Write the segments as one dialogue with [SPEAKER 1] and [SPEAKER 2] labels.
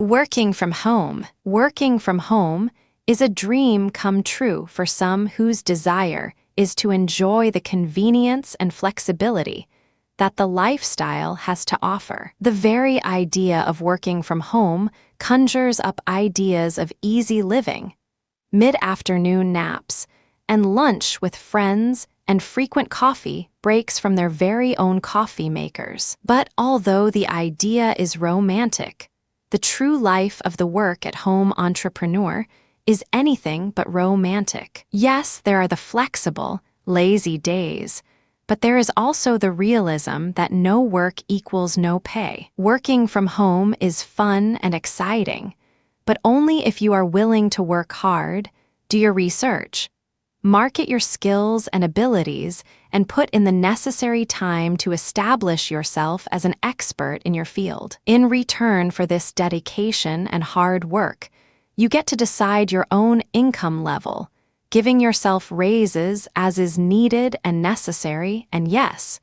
[SPEAKER 1] Working from home. Working from home is a dream come true for some whose desire is to enjoy the convenience and flexibility that the lifestyle has to offer. The very idea of working from home conjures up ideas of easy living, mid-afternoon naps, and lunch with friends and frequent coffee breaks from their very own coffee makers. But although the idea is romantic, the true life of the work-at-home entrepreneur is anything but romantic. Yes, there are the flexible, lazy days, but there is also the realism that no work equals no pay. Working from home is fun and exciting, but only if you are willing to work hard, do your research, market your skills and abilities, and put in the necessary time to establish yourself as an expert in your field. In return for this dedication and hard work, you get to decide your own income level, giving yourself raises as is needed and necessary, and yes,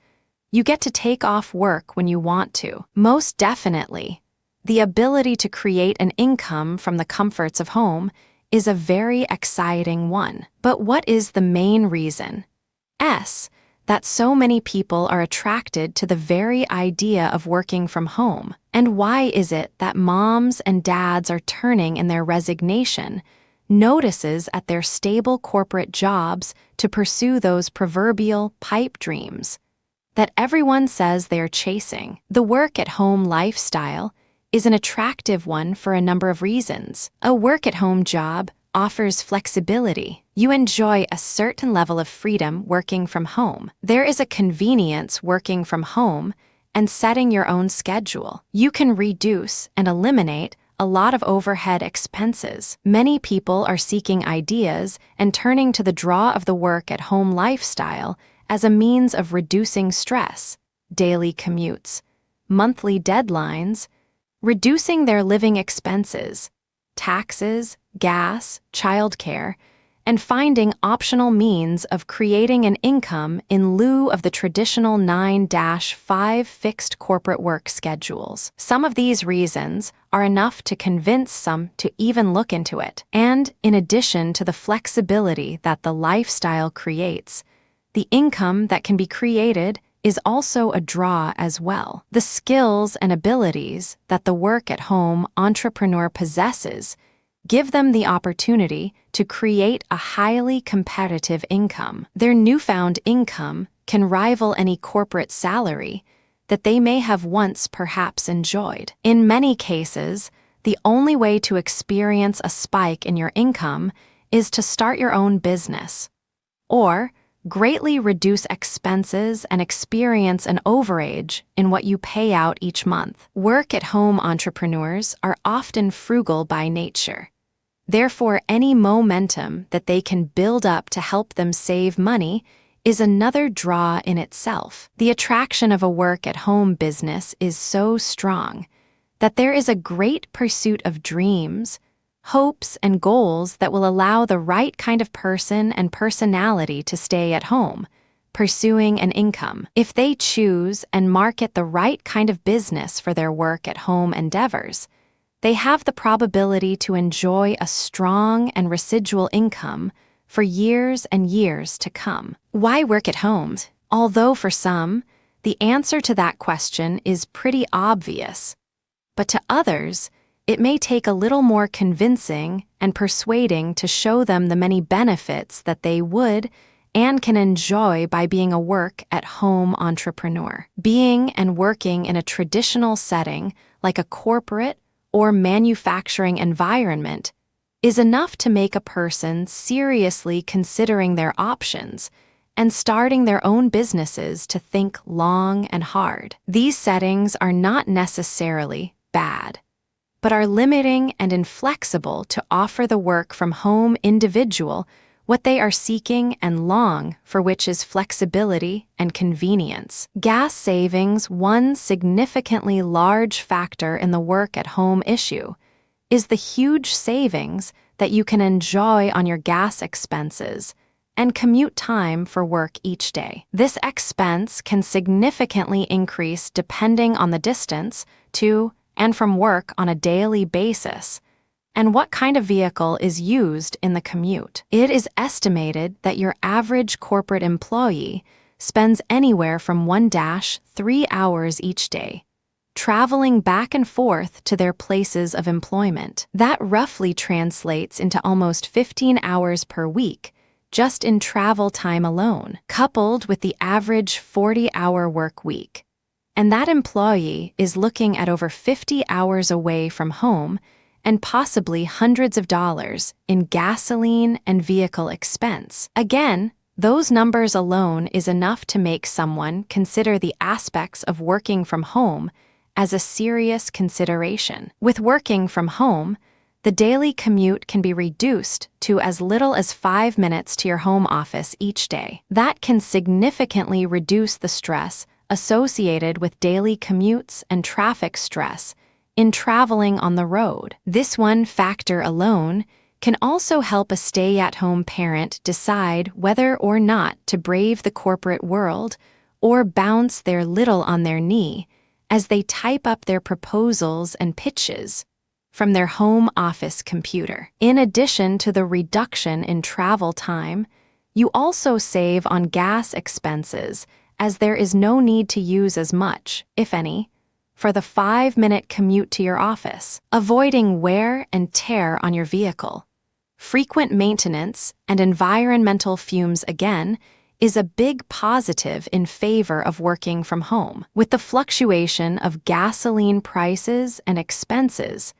[SPEAKER 1] you get to take off work when you want to. Most definitely, the ability to create an income from the comforts of home is a very exciting one. But what is the main reason that so many people are attracted to the very idea of working from home? And why is it that moms and dads are turning in their resignation notices at their stable corporate jobs to pursue those proverbial pipe dreams that everyone says they are chasing? The work-at-home lifestyle is an attractive one for a number of reasons. A work-at-home job offers flexibility. You enjoy a certain level of freedom working from home. There is a convenience working from home and setting your own schedule. You can reduce and eliminate a lot of overhead expenses. Many people are seeking ideas and turning to the draw of the work-at-home lifestyle as a means of reducing stress, daily commutes, monthly deadlines, reducing their living expenses, taxes, gas, childcare, and finding optional means of creating an income in lieu of the traditional 9-5 fixed corporate work schedules. Some of these reasons are enough to convince some to even look into it. And in addition to the flexibility that the lifestyle creates, the income that can be created is also a draw as well. The skills and abilities that the work-at-home entrepreneur possesses give them the opportunity to create a highly competitive income. Their newfound income can rival any corporate salary that they may have once perhaps enjoyed. In many cases, the only way to experience a spike in your income is to start your own business, or greatly reduce expenses and experience an overage in what you pay out each month. Work-at-home entrepreneurs are often frugal by nature. Therefore, any momentum that they can build up to help them save money is another draw in itself. The attraction of a work-at-home business is so strong that there is a great pursuit of dreams, hopes, and goals that will allow the right kind of person and personality to stay at home, pursuing an income. If they choose and market the right kind of business for their work-at-home endeavors, they have the probability to enjoy a strong and residual income for years and years to come. Why work at home? Although for some, the answer to that question is pretty obvious, but to others, it may take a little more convincing and persuading to show them the many benefits that they would and can enjoy by being a work-at-home entrepreneur. Being and working in a traditional setting like a corporate or manufacturing environment is enough to make a person seriously considering their options and starting their own businesses to think long and hard. These settings are not necessarily bad, but are limiting and inflexible to offer the work-from-home individual what they are seeking and long for, which is flexibility and convenience. Gas savings, one significantly large factor in the work-at-home issue, is the huge savings that you can enjoy on your gas expenses and commute time for work each day. This expense can significantly increase depending on the distance to and from work on a daily basis, and what kind of vehicle is used in the commute. It is estimated that your average corporate employee spends anywhere from 1-3 hours each day traveling back and forth to their places of employment. That roughly translates into almost 15 hours per week, just in travel time alone, coupled with the average 40-hour work week. And that employee is looking at over 50 hours away from home and possibly hundreds of dollars in gasoline and vehicle expense. Again, those numbers alone is enough to make someone consider the aspects of working from home as a serious consideration. With working from home, the daily commute can be reduced to as little as 5 minutes to your home office each day. That can significantly reduce the stress associated with daily commutes and traffic stress in traveling on the road. This one factor alone can also help a stay-at-home parent decide whether or not to brave the corporate world or bounce their little on their knee as they type up their proposals and pitches from their home office computer. In addition to the reduction in travel time, you also save on gas expenses as there is no need to use as much, if any, for the 5-minute commute to your office, avoiding wear and tear on your vehicle. Frequent maintenance and environmental fumes again is a big positive in favor of working from home. With the fluctuation of gasoline prices and expenses,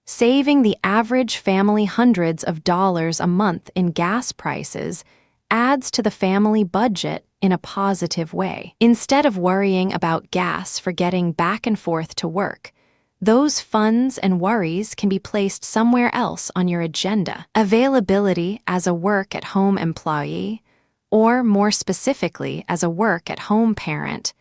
[SPEAKER 1] saving the average family hundreds of dollars a month in gas prices adds to the family budget in a positive way. Instead of worrying about gas for getting back and forth to work, those funds and worries can be placed somewhere else on your agenda. Availability as a work-at-home employee, or more specifically as a work-at-home parent,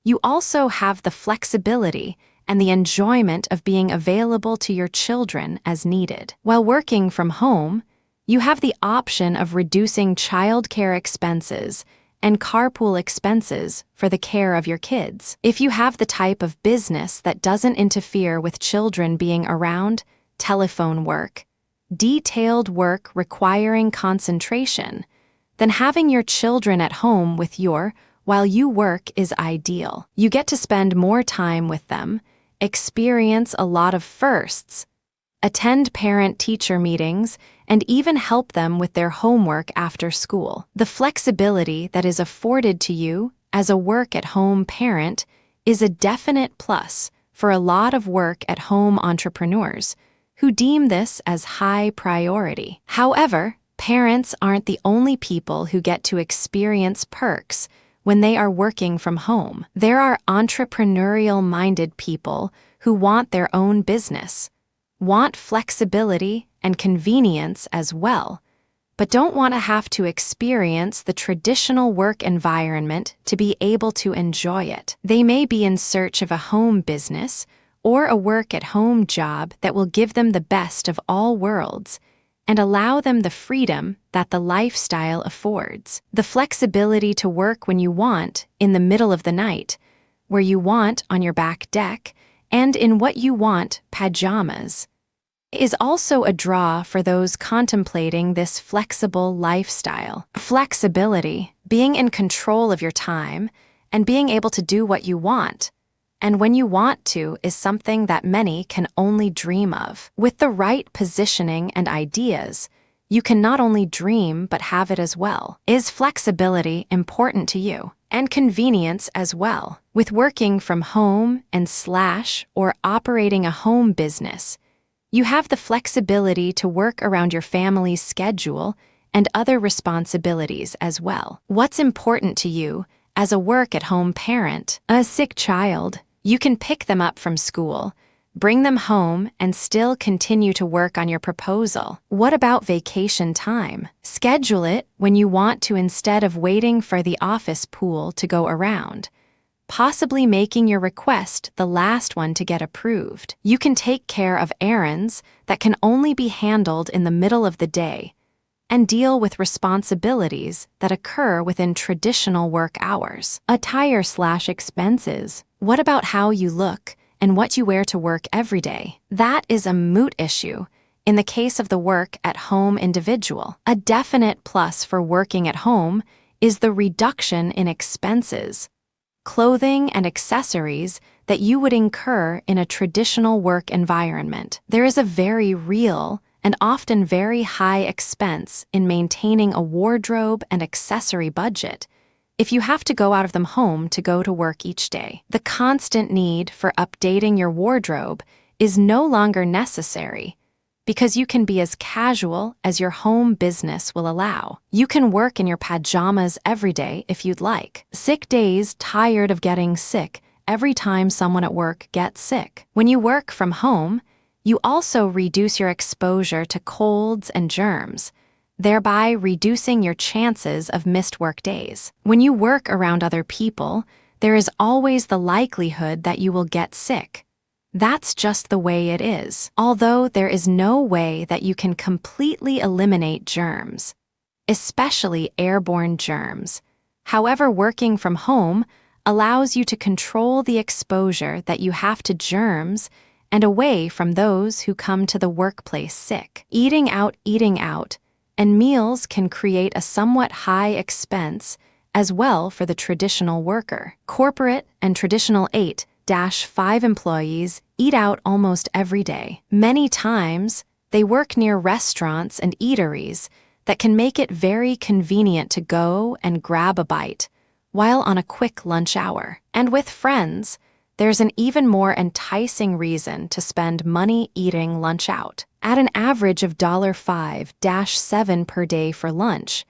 [SPEAKER 1] you also have the flexibility and the enjoyment of being available to your children as needed. While working from home, you have the option of reducing childcare expenses and carpool expenses for the care of your kids. If you have the type of business that doesn't interfere with children being around, telephone work, detailed work requiring concentration, then having your children at home with while you work is ideal. You get to spend more time with them, experience a lot of firsts, attend parent-teacher meetings, and even help them with their homework after school. The flexibility that is afforded to you as a work-at-home parent is a definite plus for a lot of work-at-home entrepreneurs who deem this as high priority. However, parents aren't the only people who get to experience perks when they are working from home. There are entrepreneurial-minded people who want their own business, want flexibility and convenience as well, but don't want to have to experience the traditional work environment to be able to enjoy it. They may be in search of a home business or a work-at-home job that will give them the best of all worlds and allow them the freedom that the lifestyle affords. The flexibility to work when you want, in the middle of the night, where you want on your back deck, and in what you want, pajamas, is also a draw for those contemplating this flexible lifestyle. Flexibility, being in control of your time, and being able to do what you want, and when you want to, is something that many can only dream of. With the right positioning and ideas, you can not only dream but have it as well. Is flexibility important to you? And convenience as well. With working from home or operating a home business, you have the flexibility to work around your family's schedule and other responsibilities as well. What's important to you as a work-at-home parent? A sick child, you can pick them up from school, bring them home, and still continue to work on your proposal. What about vacation time? Schedule it when you want to instead of waiting for the office pool to go around, possibly making your request the last one to get approved. You can take care of errands that can only be handled in the middle of the day and deal with responsibilities that occur within traditional work hours. Attire/expenses. What about how you look and what you wear to work every day. That is a moot issue in the case of the work-at-home individual. A definite plus for working at home is the reduction in expenses, clothing and accessories that you would incur in a traditional work environment. There is a very real and often very high expense in maintaining a wardrobe and accessory budget if you have to go out of them home to go to work each day. The constant need for updating your wardrobe is no longer necessary because you can be as casual as your home business will allow. You can work in your pajamas every day if you'd like. Sick days tired of getting sick every time someone at work gets sick. When you work from home, you also reduce your exposure to colds and germs, thereby reducing your chances of missed work days. When you work around other people, there is always the likelihood that you will get sick. That's just the way it is, although there is no way that you can completely eliminate germs, especially airborne germs. However, working from home allows you to control the exposure that you have to germs and away from those who come to the workplace sick. Eating out, and meals can create a somewhat high expense as well for the traditional worker. Corporate and traditional 8-5 employees eat out almost every day. Many times, they work near restaurants and eateries that can make it very convenient to go and grab a bite while on a quick lunch hour. And with friends, there's an even more enticing reason to spend money eating lunch out. At an average of $5-7 per day for lunch,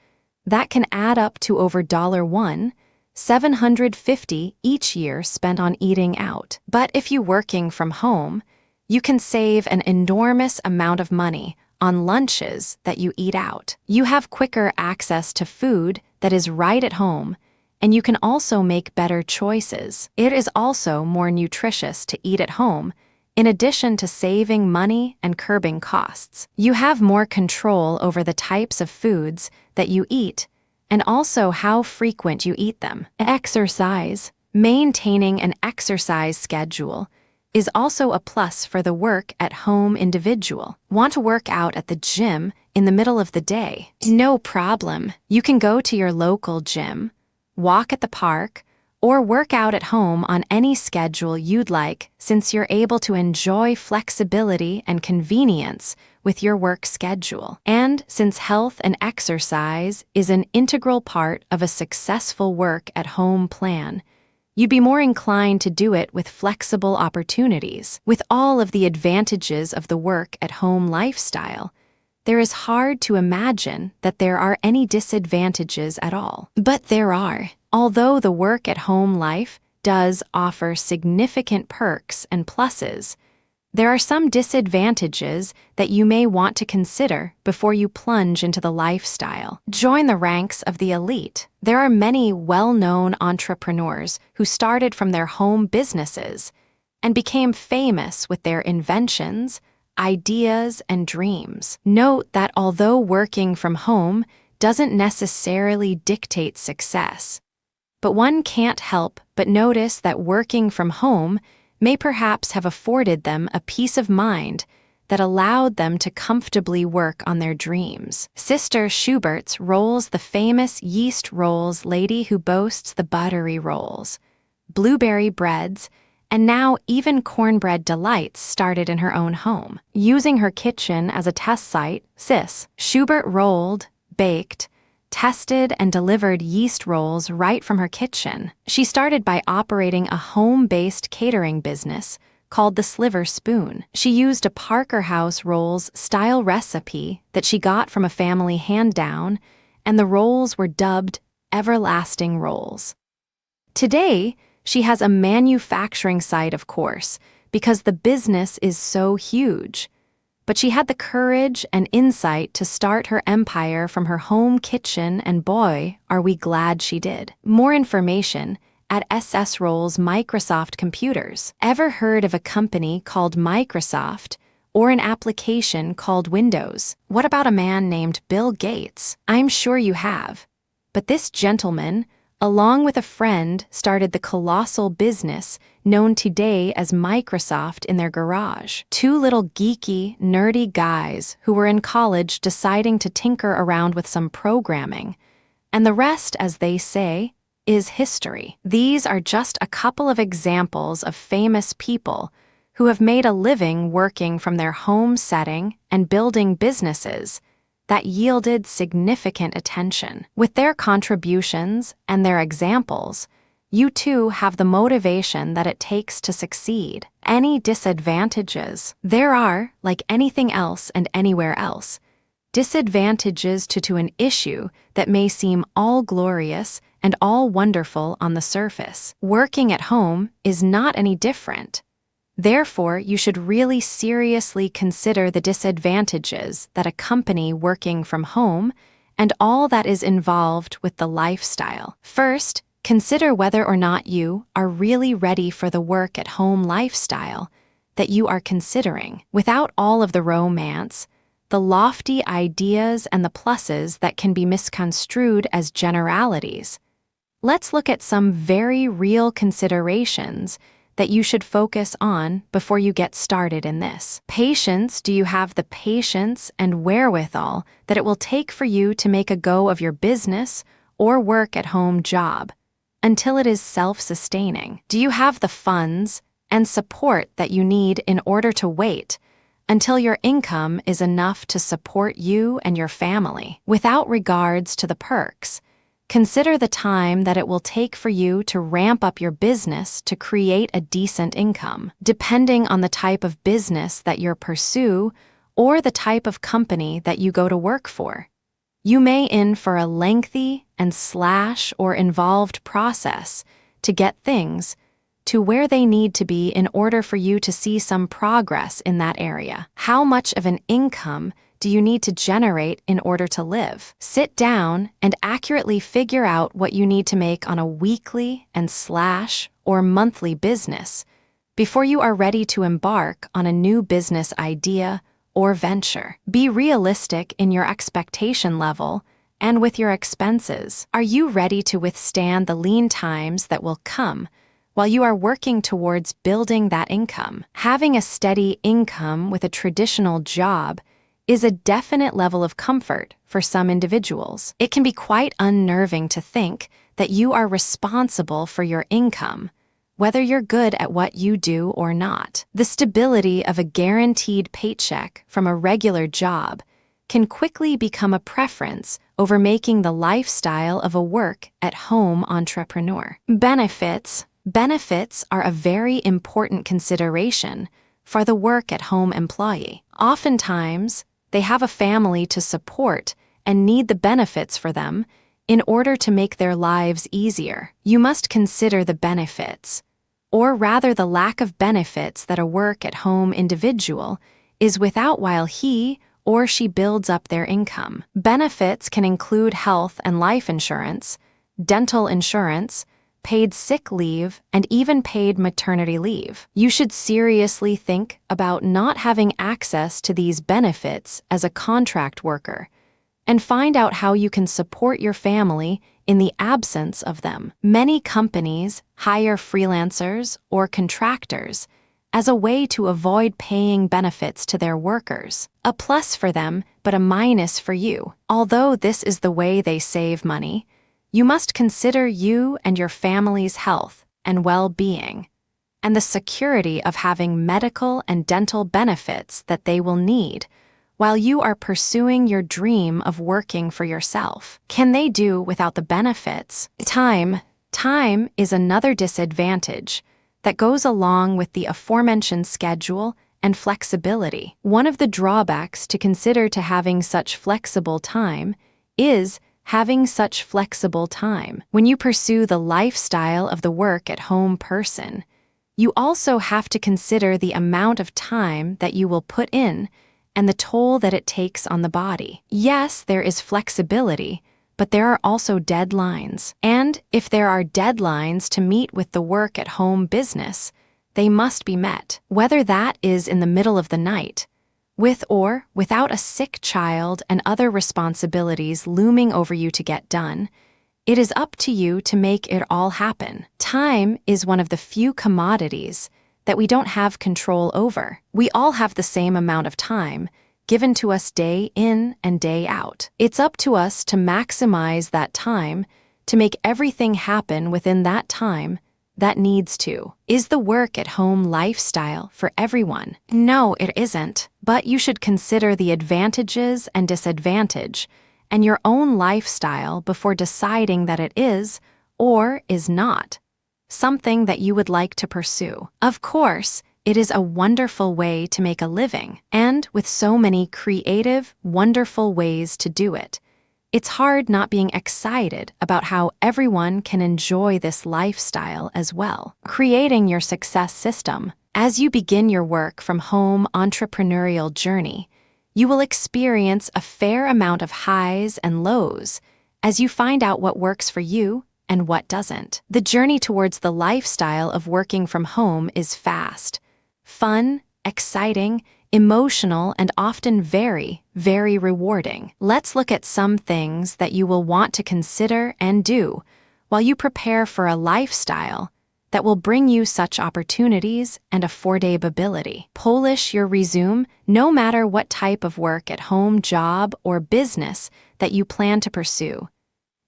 [SPEAKER 1] that can add up to over $750 each year spent on eating out. But if you're working from home, you can save an enormous amount of money on lunches that you eat out. You have quicker access to food that is right at home, and you can also make better choices. It is also more nutritious to eat at home, in addition to saving money and curbing costs. You have more control over the types of foods that you eat and also how frequent you eat them. Exercise. Maintaining an exercise schedule is also a plus for the work-at-home individual. Want to work out at the gym in the middle of the day? No problem. You can go to your local gym, walk at the park, or work out at home on any schedule you'd like, since you're able to enjoy flexibility and convenience with your work schedule. And since health and exercise is an integral part of a successful work-at-home plan, you'd be more inclined to do it with flexible opportunities. With all of the advantages of the work-at-home lifestyle, there is hard to imagine that there are any disadvantages at all. But there are. Although the work-at-home life does offer significant perks and pluses, there are some disadvantages that you may want to consider before you plunge into the lifestyle. Join the ranks of the elite. There are many well-known entrepreneurs who started from their home businesses and became famous with their inventions, ideas, and dreams. Note that although working from home doesn't necessarily dictate success, but one can't help but notice that working from home may perhaps have afforded them a peace of mind that allowed them to comfortably work on their dreams. Sister Schubert's rolls the famous yeast rolls lady who boasts the buttery rolls, blueberry breads, and now even cornbread delights started in her own home. Using her kitchen as a test site, Sis Schubert rolled, baked, tested, and delivered yeast rolls right from her kitchen. She started by operating a home-based catering business called the Sliver Spoon. She used a Parker House Rolls style recipe that she got from a family hand-down, and the rolls were dubbed Everlasting Rolls. Today, she has a manufacturing site, of course, because the business is so huge. But she had the courage and insight to start her empire from her home kitchen, and boy, are we glad she did. More information at SS Roll's Microsoft Computers. Ever heard of a company called Microsoft or an application called Windows? What about a man named Bill Gates? I'm sure you have. But this gentleman along with a friend, started the colossal business known today as Microsoft in their garage. Two little geeky, nerdy guys who were in college deciding to tinker around with some programming. And the rest, as they say, is history. These are just a couple of examples of famous people who have made a living working from their home setting and building businesses that yielded significant attention. With their contributions and their examples, you too have the motivation that it takes to succeed. Any disadvantages? There are, like anything else and anywhere else, disadvantages to an issue that may seem all glorious and all wonderful on the surface. Working at home is not any different. Therefore, you should really seriously consider the disadvantages that accompany working from home and all that is involved with the lifestyle. First, consider whether or not you are really ready for the work-at-home lifestyle that you are considering, without all of the romance, the lofty ideas and the pluses that can be misconstrued as generalities. Let's look at some very real considerations that you should focus on before you get started in this. Patience. Do you have the patience and wherewithal that it will take for you to make a go of your business or work-at-home job until it is self-sustaining? Do you have the funds and support that you need in order to wait until your income is enough to support you and your family? Without regards to the perks, consider the time that it will take for you to ramp up your business to create a decent income. Depending on the type of business that you pursue or the type of company that you go to work for, you may in for a lengthy and or involved process to get things to where they need to be in order for you to see some progress in that area. How much of an income do you need to generate in order to live? Sit down and accurately figure out what you need to make on a weekly and or monthly business before you are ready to embark on a new business idea or venture. Be realistic in your expectation level and with your expenses. Are you ready to withstand the lean times that will come while you are working towards building that income? Having a steady income with a traditional job is a definite level of comfort for some individuals. It can be quite unnerving to think that you are responsible for your income, whether you're good at what you do or not. The stability of a guaranteed paycheck from a regular job can quickly become a preference over making the lifestyle of a work-at-home entrepreneur. Benefits. Benefits are a very important consideration for the work-at-home employee. Oftentimes, they have a family to support and need the benefits for them in order to make their lives easier. You must consider the benefits, or rather the lack of benefits that a work-at-home individual is without while he or she builds up their income. Benefits can include health and life insurance, dental insurance, paid sick leave, and even paid maternity leave. You should seriously think about not having access to these benefits as a contract worker and find out how you can support your family in the absence of them. Many companies hire freelancers or contractors as a way to avoid paying benefits to their workers. A plus for them, but a minus for you. Although this is the way they save money, you must consider you and your family's health and well-being, and the security of having medical and dental benefits that they will need while you are pursuing your dream of working for yourself. Can they do without the benefits? Time. Time is another disadvantage that goes along with the aforementioned schedule and flexibility. One of the drawbacks to consider to having such flexible time is having such flexible time. When you pursue the lifestyle of the work-at-home person, you also have to consider the amount of time that you will put in and the toll that it takes on the body. Yes, there is flexibility, but there are also deadlines. And if there are deadlines to meet with the work-at-home business, they must be met. Whether that is in the middle of the night, with or without a sick child and other responsibilities looming over you to get done, It is up to you to make it all happen. Time is one of the few commodities that we don't have control over. We all have the same amount of time given to us day in and day out. It's up to us to maximize that time to make everything happen within that time that needs to. Is the work-at-home lifestyle for everyone? No, it isn't. But you should consider the advantages and disadvantages and your own lifestyle before deciding that it is or is not something that you would like to pursue. Of course, it is a wonderful way to make a living, and with so many creative, wonderful ways to do it, it's hard not being excited about how everyone can enjoy this lifestyle as well. Creating your success system. As you begin your work from home entrepreneurial journey, you will experience a fair amount of highs and lows as you find out what works for you and what doesn't. The journey towards the lifestyle of working from home is fast, fun, exciting, emotional, and often very, very rewarding. Let's look at some things that you will want to consider and do while you prepare for a lifestyle that will bring you such opportunities and affordability. Polish your resume no matter what type of work at home, job, or business that you plan to pursue.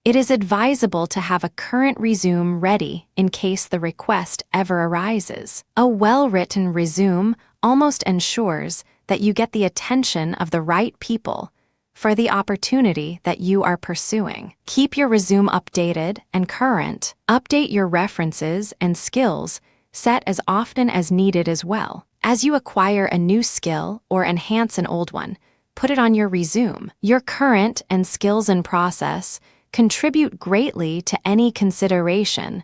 [SPEAKER 1] It is advisable to have a current resume ready in case the request ever arises. A well-written resume almost ensures that you get the attention of the right people for the opportunity that you are pursuing. Keep your resume updated and current. Update your references and skills set as often as needed as well. As you acquire a new skill or enhance an old one, put it on your resume. Your current and skills in process contribute greatly to any consideration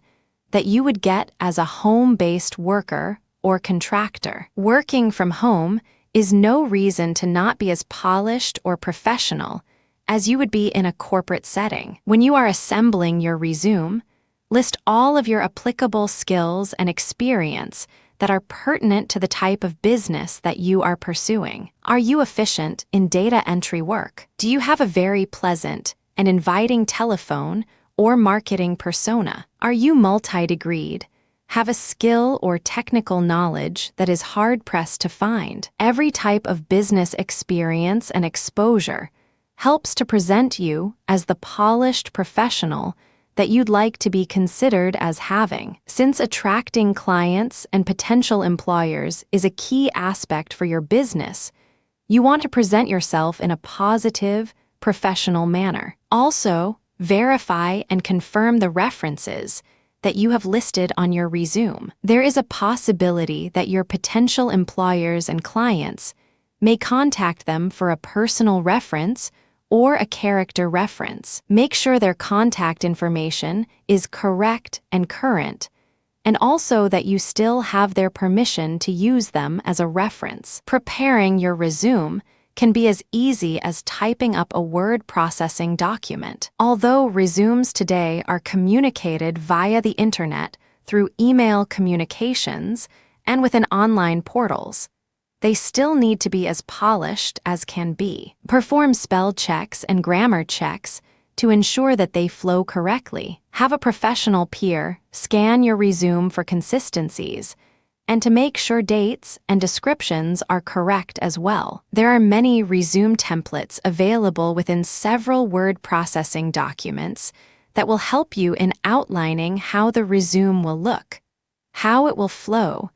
[SPEAKER 1] that you would get as a home-based worker or contractor. Working from home is no reason to not be as polished or professional as you would be in a corporate setting. When you are assembling your resume, list all of your applicable skills and experience that are pertinent to the type of business that you are pursuing. Are you efficient in data entry work? Do you have a very pleasant and inviting telephone or marketing persona? Are you multi-degreed? Have a skill or technical knowledge that is hard-pressed to find? Every type of business experience and exposure helps to present you as the polished professional that you'd like to be considered as having. Since attracting clients and potential employers is a key aspect for your business, you want to present yourself in a positive, professional manner. Also, verify and confirm the references that you have listed on your resume. There is a possibility that your potential employers and clients may contact them for a personal reference or a character reference. Make sure their contact information is correct and current, and also that you still have their permission to use them as a reference. Preparing your resume can be as easy as typing up a word processing document. Although resumes today are communicated via the internet through email communications and within online portals, they still need to be as polished as can be. Perform spell checks and grammar checks to ensure that they flow correctly. Have a professional peer scan your resume for consistencies and to make sure dates and descriptions are correct as well. There are many resume templates available within several word processing documents that will help you in outlining how the resume will look, how it will flow,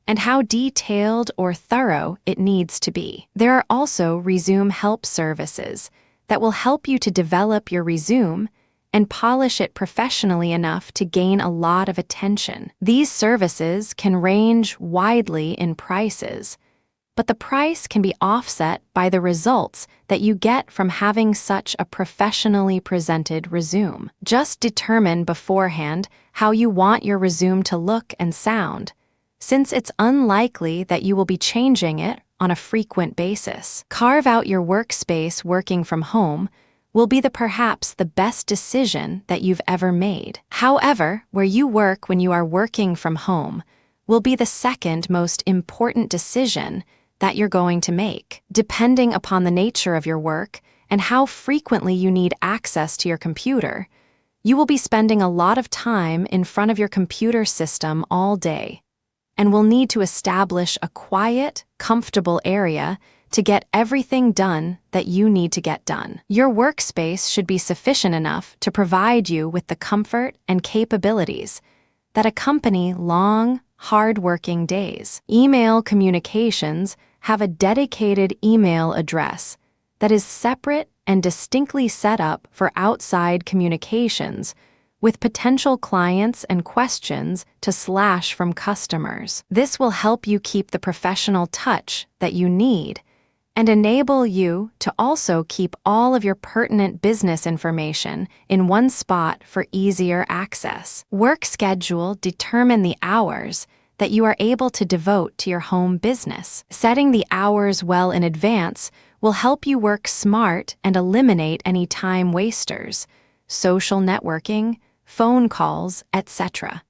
[SPEAKER 1] and how detailed or thorough it needs to be. There are also resume help services that will help you to develop your resume and polish it professionally enough to gain a lot of attention. These services can range widely in prices, but the price can be offset by the results that you get from having such a professionally presented resume. Just determine beforehand how you want your resume to look and sound, since it's unlikely that you will be changing it on a frequent basis. Carve out your workspace working from home will be perhaps the best decision that you've ever made. However, where you work when you are working from home will be the second most important decision that you're going to make. Depending upon the nature of your work and how frequently you need access to your computer, You will be spending a lot of time in front of your computer system all day, and will need to establish a quiet, comfortable area to get everything done that you need to get done. Your workspace should be sufficient enough to provide you with the comfort and capabilities that accompany long, hard-working days. Email communications have a dedicated email address that is separate and distinctly set up for outside communications with potential clients and questions to slash from customers. This will help you keep the professional touch that you need and enable you to also keep all of your pertinent business information in one spot for easier access. Work schedule determine the hours that you are able to devote to your home business. Setting the hours well in advance will help you work smart and eliminate any time wasters, social networking, phone calls, etc.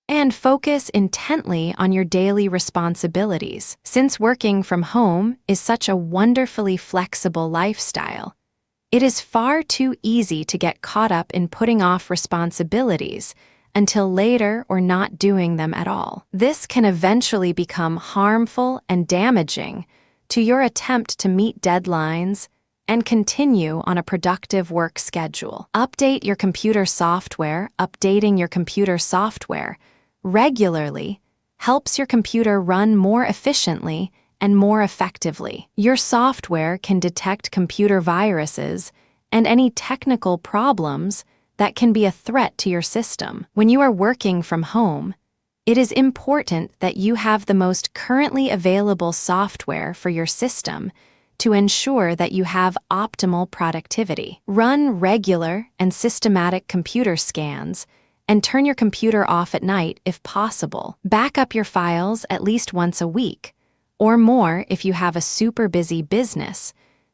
[SPEAKER 1] And focus intently on your daily responsibilities. Since working from home is such a wonderfully flexible lifestyle, it is far too easy to get caught up in putting off responsibilities until later or not doing them at all. This can eventually become harmful and damaging to your attempt to meet deadlines and continue on a productive work schedule. Updating your computer software regularly helps your computer run more efficiently and more effectively. Your software can detect computer viruses and any technical problems that can be a threat to your system. When you are working from home, it is important that you have the most currently available software for your system to ensure that you have optimal productivity. Run regular and systematic computer scans and turn your computer off at night if possible. Back up your files at least once a week, or more if you have a super busy business,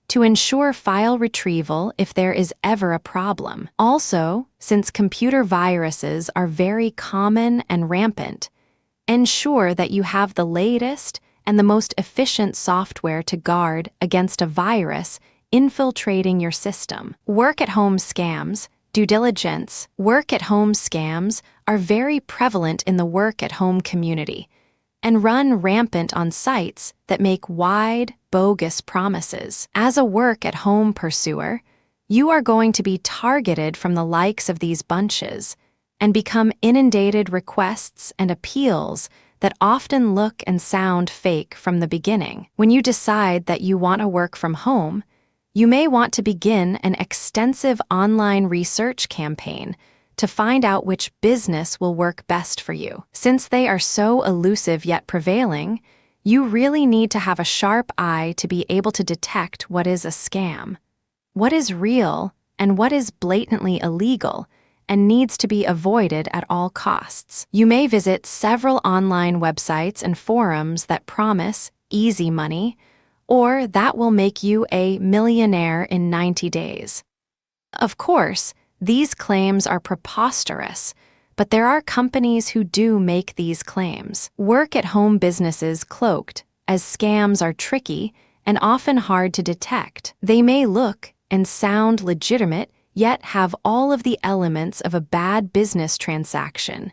[SPEAKER 1] to ensure file retrieval if there is ever a problem. Also, since computer viruses are very common and rampant, ensure that you have the latest and the most efficient software to guard against a virus infiltrating your system. Work-at-home scams, due diligence. Work-at-home scams are very prevalent in the work-at-home community and run rampant on sites that make wide, bogus promises. As a work-at-home pursuer, you are going to be targeted from the likes of these bunches and become inundated requests and appeals that often look and sound fake from the beginning. When you decide that you want to work from home, you may want to begin an extensive online research campaign to find out which business will work best for you. Since they are so elusive yet prevailing, you really need to have a sharp eye to be able to detect what is a scam, what is real, and what is blatantly illegal and needs to be avoided at all costs. You may visit several online websites and forums that promise easy money, or that will make you a millionaire in 90 days. Of course, these claims are preposterous, but there are companies who do make these claims. Work-at-home businesses cloaked as scams are tricky and often hard to detect. They may look and sound legitimate, yet have all of the elements of a bad business transaction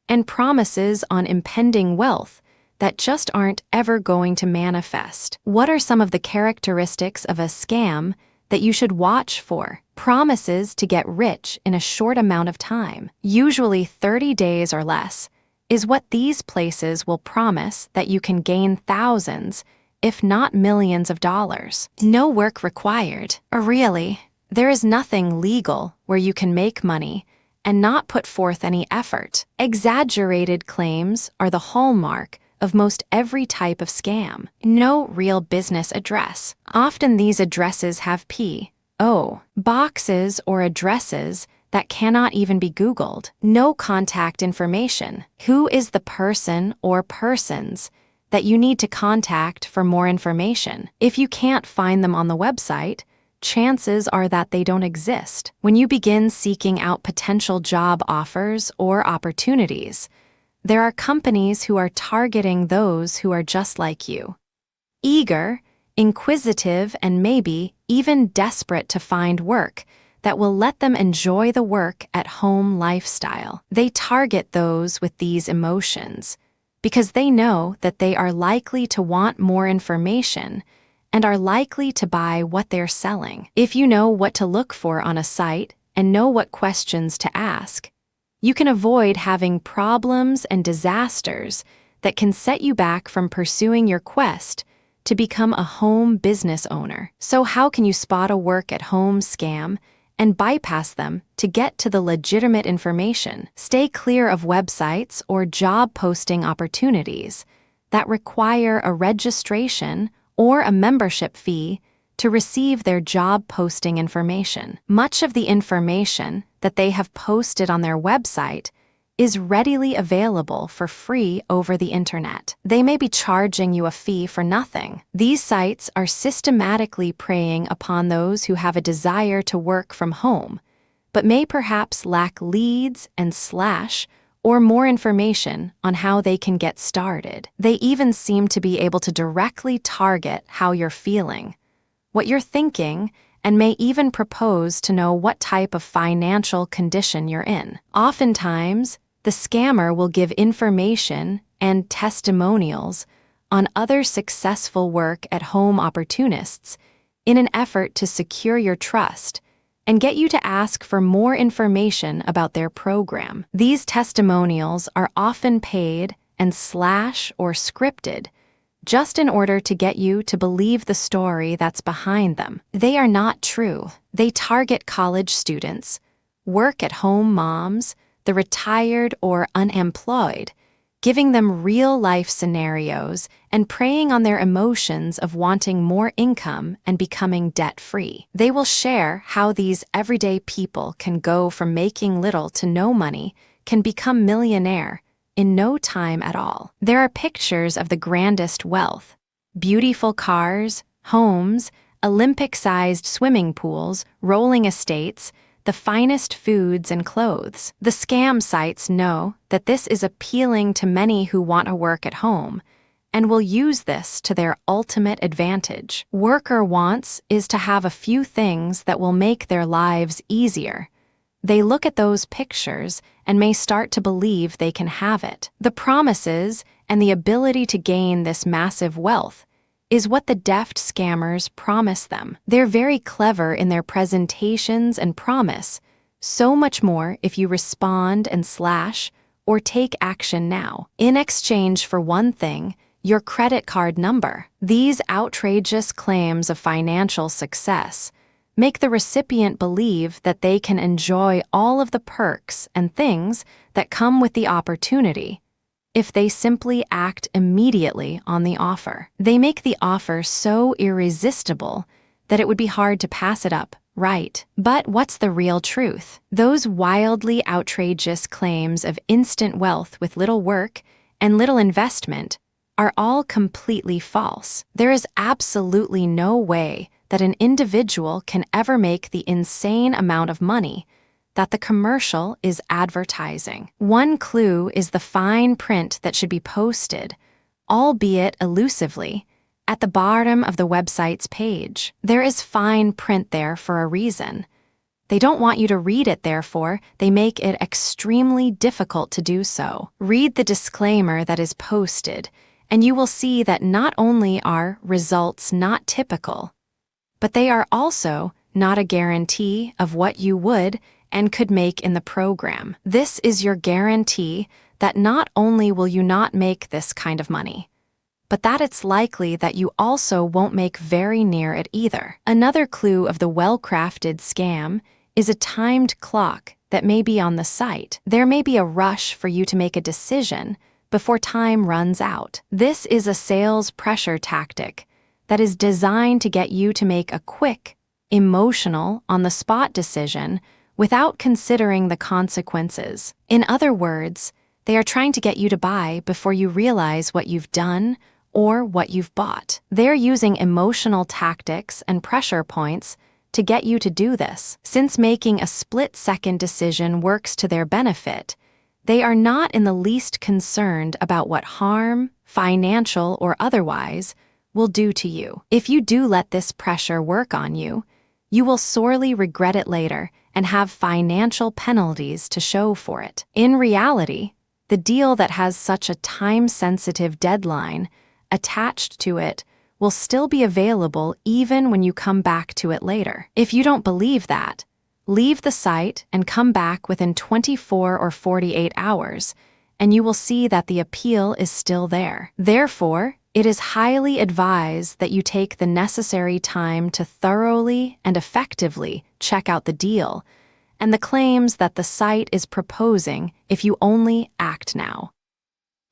[SPEAKER 1] and promises on impending wealth that just aren't ever going to manifest. What are some of the characteristics of a scam that you should watch for? Promises to get rich in a short amount of time, usually 30 days or less, is what these places will promise that you can gain thousands, if not millions of dollars. No work required. Or really, there is nothing legal where you can make money and not put forth any effort. Exaggerated claims are the hallmark of most every type of scam. No real business address. Often these addresses have P.O. boxes or addresses that cannot even be Googled. No contact information. Who is the person or persons that you need to contact for more information? If you can't find them on the website, chances are that they don't exist. When you begin seeking out potential job offers or opportunities, there are companies who are targeting those who are just like you. Eager, inquisitive, and maybe even desperate to find work, that will let them enjoy the work-at-home lifestyle. They target those with these emotions because they know that they are likely to want more information and are likely to buy what they're selling. If you know what to look for on a site and know what questions to ask, you can avoid having problems and disasters that can set you back from pursuing your quest to become a home business owner. So how can you spot a work-at-home scam and bypass them to get to the legitimate information? Stay clear of websites or job posting opportunities that require a registration or a membership fee to receive their job posting information. Much of the information that they have posted on their website is readily available for free over the internet. They may be charging you a fee for nothing. These sites are systematically preying upon those who have a desire to work from home, but may perhaps lack leads and or more information on how they can get started. They even seem to be able to directly target how you're feeling, what you're thinking, and may even propose to know what type of financial condition you're in. Oftentimes, the scammer will give information and testimonials on other successful work-at-home opportunists in an effort to secure your trust and get you to ask for more information about their program. These testimonials are often paid and or scripted just in order to get you to believe the story that's behind them. They are not true. They target college students, work-at-home moms, the retired or unemployed, giving them real-life scenarios and preying on their emotions of wanting more income and becoming debt-free. They will share how these everyday people can go from making little to no money, can become millionaire in no time at all. There are pictures of the grandest wealth, beautiful cars, homes, Olympic-sized swimming pools, rolling estates, the finest foods and clothes. The scam sites know that this is appealing to many who want to work at home and will use this to their ultimate advantage. Worker wants is to have a few things that will make their lives easier. They look at those pictures and may start to believe they can have it. The promises and the ability to gain this massive wealth is what the deft scammers promise them. They're very clever in their presentations and promise so much more if you respond and or take action now. In exchange for one thing, your credit card number. These outrageous claims of financial success make the recipient believe that they can enjoy all of the perks and things that come with the opportunity if they simply act immediately on the offer. They make the offer so irresistible that it would be hard to pass it up, right? But what's the real truth? Those wildly outrageous claims of instant wealth with little work and little investment are all completely false. There is absolutely no way that an individual can ever make the insane amount of money that the commercial is advertising. One clue is the fine print that should be posted, albeit elusively, at the bottom of the website's page. There is fine print there for a reason. They don't want you to read it, therefore, they make it extremely difficult to do so. Read the disclaimer that is posted, and you will see that not only are results not typical, but they are also not a guarantee of what you would and could make in the program. This is your guarantee that not only will you not make this kind of money, but that it's likely that you also won't make very near it either. Another clue of the well-crafted scam is a timed clock that may be on the site. There may be a rush for you to make a decision before time runs out. This is a sales pressure tactic that is designed to get you to make a quick, emotional, on-the-spot decision without considering the consequences. In other words, they are trying to get you to buy before you realize what you've done or what you've bought. They're using emotional tactics and pressure points to get you to do this. Since making a split-second decision works to their benefit, they are not in the least concerned about what harm, financial or otherwise, will do to you. If you do let this pressure work on you, You will sorely regret it later and have financial penalties to show for it. In reality, the deal that has such a time-sensitive deadline attached to it will still be available even when you come back to it later. If you don't believe that, leave the site and come back within 24 or 48 hours, and you will see that the appeal is still there. Therefore, it is highly advised that you take the necessary time to thoroughly and effectively check out the deal and the claims that the site is proposing if you only act now.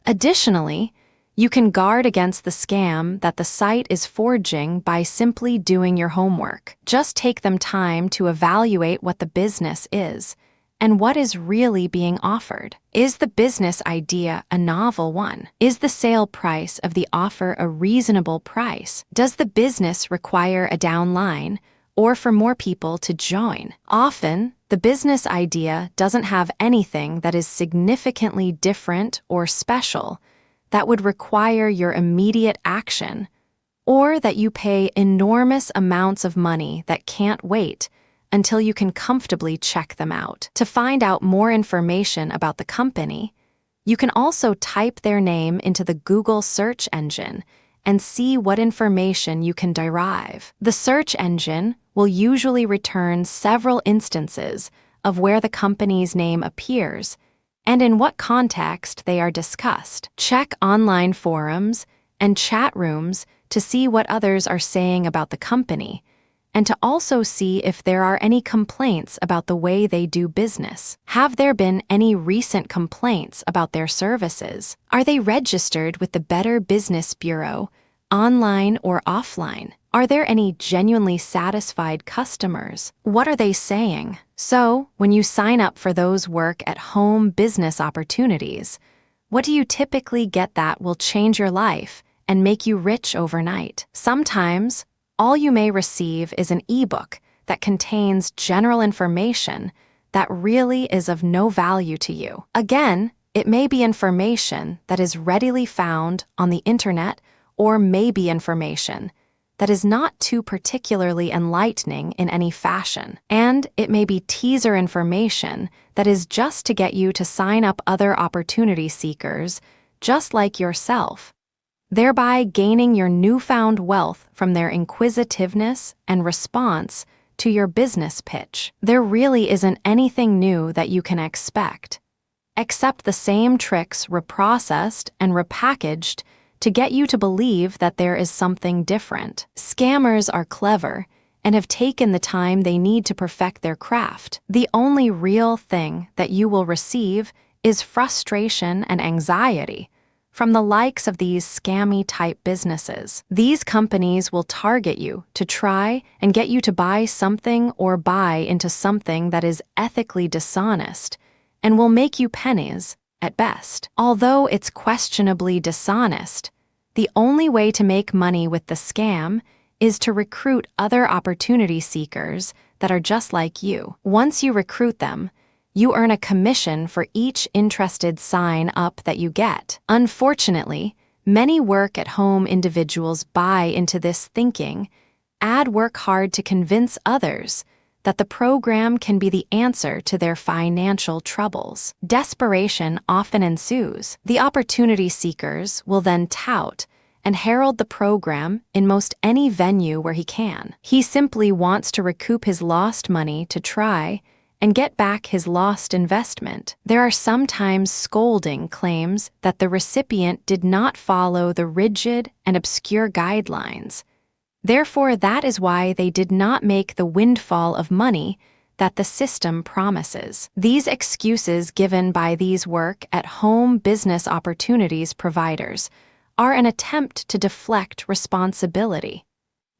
[SPEAKER 1] Additionally, you can guard against the scam that the site is forging by simply doing your homework. Just take them time to evaluate what the business is and what is really being offered. Is the business idea a novel one? Is the sale price of the offer a reasonable price? Does the business require a downline or for more people to join? Often, the business idea doesn't have anything that is significantly different or special that would require your immediate action, or that you pay enormous amounts of money that can't wait until you can comfortably check them out. To find out more information about the company, you can also type their name into the Google search engine and see what information you can derive. The search engine will usually return several instances of where the company's name appears and in what context they are discussed. Check online forums and chat rooms to see what others are saying about the company, and to also see if there are any complaints about the way they do business. Have there been any recent complaints about their services? Are they registered with the Better Business Bureau, online or offline? Are there any genuinely satisfied customers? What are they saying? So, when you sign up for those work-at-home business opportunities, what do you typically get that will change your life and make you rich overnight? Sometimes, all you may receive is an EBOOK that contains general information that really is of no value to you. Again, it may be information that is readily found on the internet, or may be information that is not too particularly enlightening in any fashion. And it may be teaser information that is just to get you to sign up other opportunity seekers just like yourself, thereby gaining your newfound wealth from their inquisitiveness and response to your business pitch. There really isn't anything new that you can expect, except the same tricks reprocessed and repackaged to get you to believe that there is something different. Scammers are clever and have taken the time they need to perfect their craft. The only real thing that you will receive is frustration and anxiety from the likes of these scammy-type businesses. These companies will target you to try and get you to buy something or buy into something that is ethically dishonest and will make you pennies at best. Although it's questionably dishonest, the only way to make money with the scam is to recruit other opportunity seekers that are just like you. Once you recruit them, you earn a commission for each interested sign-up that you get. Unfortunately, many work-at-home individuals buy into this thinking and work hard to convince others that the program can be the answer to their financial troubles. Desperation often ensues. The opportunity seekers will then tout and herald the program in most any venue where he can. He simply wants to recoup his lost money to try and get back his lost investment. There are sometimes scolding claims that the recipient did not follow the rigid and obscure guidelines. Therefore, that is why they did not make the windfall of money that the system promises. These excuses given by these work-at-home business opportunities providers are an attempt to deflect responsibility,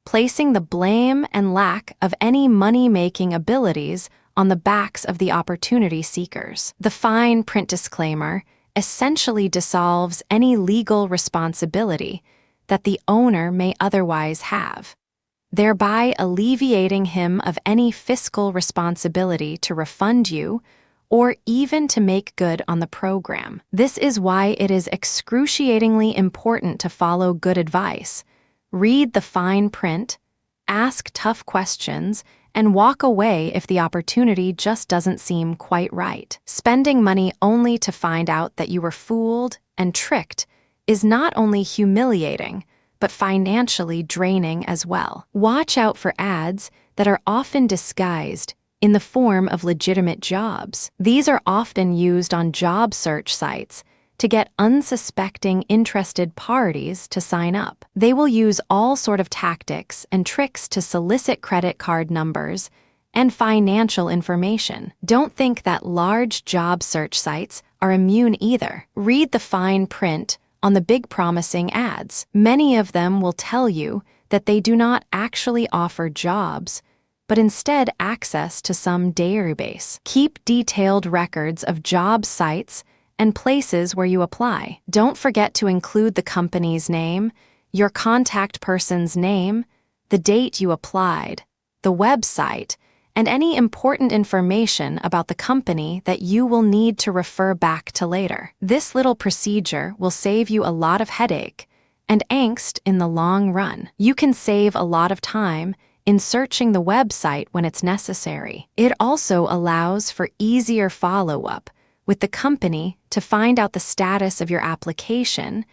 [SPEAKER 1] placing the blame and lack of any money-making abilities on the backs of the opportunity seekers. The fine print disclaimer essentially dissolves any legal responsibility that the owner may otherwise have, thereby alleviating him of any fiscal responsibility to refund you or even to make good on the program. This is why it is excruciatingly important to follow good advice, read the fine print, ask tough questions, and walk away if the opportunity just doesn't seem quite right. Spending money only to find out that you were fooled and tricked is not only humiliating, but financially draining as well. Watch out for ads that are often disguised in the form of legitimate jobs. These are often used on job search sites to get unsuspecting interested parties to sign up. They will use all sort of tactics and tricks to solicit credit card numbers and financial information. Don't think that large job search sites are immune either. Read the fine print on the big promising ads. Many of them will tell you that they do not actually offer jobs, but instead access to some database. Keep detailed records of job sites and places where you apply. Don't forget to include the company's name, your contact person's name, the date you applied, the website, and any important information about the company that you will need to refer back to later. This little procedure will save you a lot of headache and angst in the long run. You can save a lot of time in searching the website when it's necessary. It also allows for easier follow-up with the company to find out the status of your application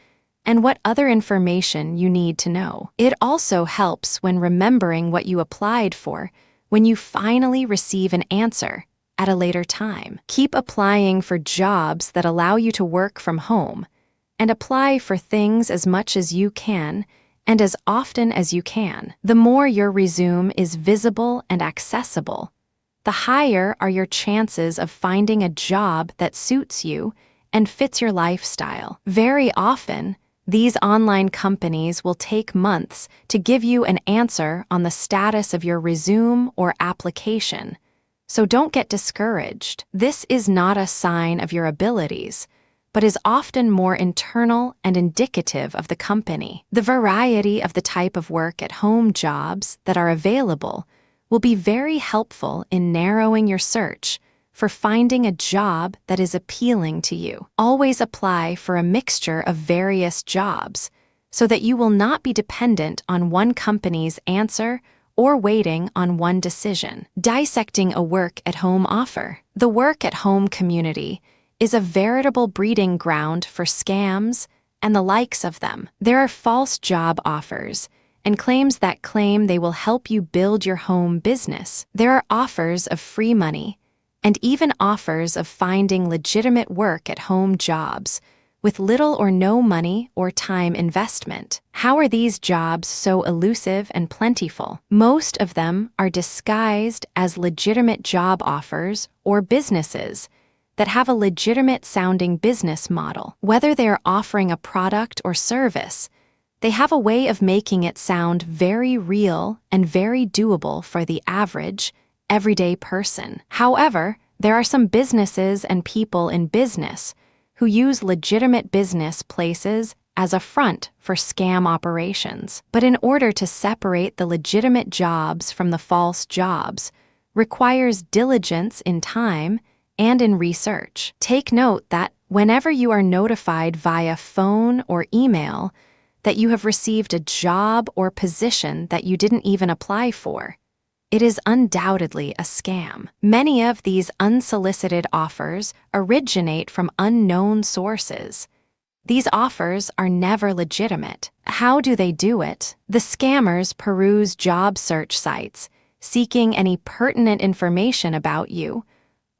[SPEAKER 1] and what other information you need to know. It also helps when remembering what you applied for when you finally receive an answer at a later time. Keep applying for jobs that allow you to work from home, and apply for things as much as you can and as often as you can. The more your resume is visible and accessible, the higher are your chances of finding a job that suits you and fits your lifestyle. Very often, these online companies will take months to give you an answer on the status of your resume or application, so don't get discouraged. This is not a sign of your abilities, but is often more internal and indicative of the company. The variety of the type of work-at-home jobs that are available will be very helpful in narrowing your search for finding a job that is appealing to you. Always apply for a mixture of various jobs so that you will not be dependent on one company's answer or waiting on one decision. Dissecting a work-at-home offer. The work-at-home community is a veritable breeding ground for scams and the likes of them. There are false job offers and claims that claim they will help you build your home business. There are offers of free money and even offers of finding legitimate work-at-home jobs with little or no money or time investment. How are these jobs so elusive and plentiful? Most of them are disguised as legitimate job offers or businesses that have a legitimate-sounding business model. Whether they are offering a product or service, they have a way of making it sound very real and very doable for the average, everyday person. However, there are some businesses and people in business who use legitimate business places as a front for scam operations. But in order to separate the legitimate jobs from the false jobs requires diligence in time and in research. Take note that whenever you are notified via phone or email that you have received a job or position that you didn't even apply for, it is undoubtedly a scam. Many of these unsolicited offers originate from unknown sources. These offers are never legitimate. How do they do it? The scammers peruse job search sites, seeking any pertinent information about you,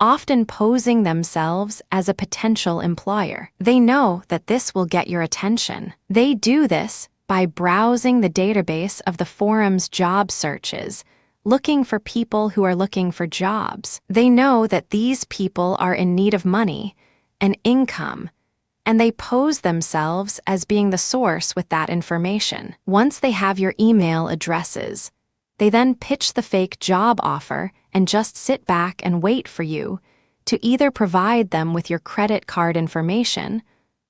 [SPEAKER 1] often posing themselves as a potential employer. They know that this will get your attention. They do this by browsing the database of the forum's job searches, looking for people who are looking for jobs. They know that these people are in need of money and income, and they pose themselves as being the source with that information. Once they have your email addresses, they then pitch the fake job offer and just sit back and wait for you to either provide them with your credit card information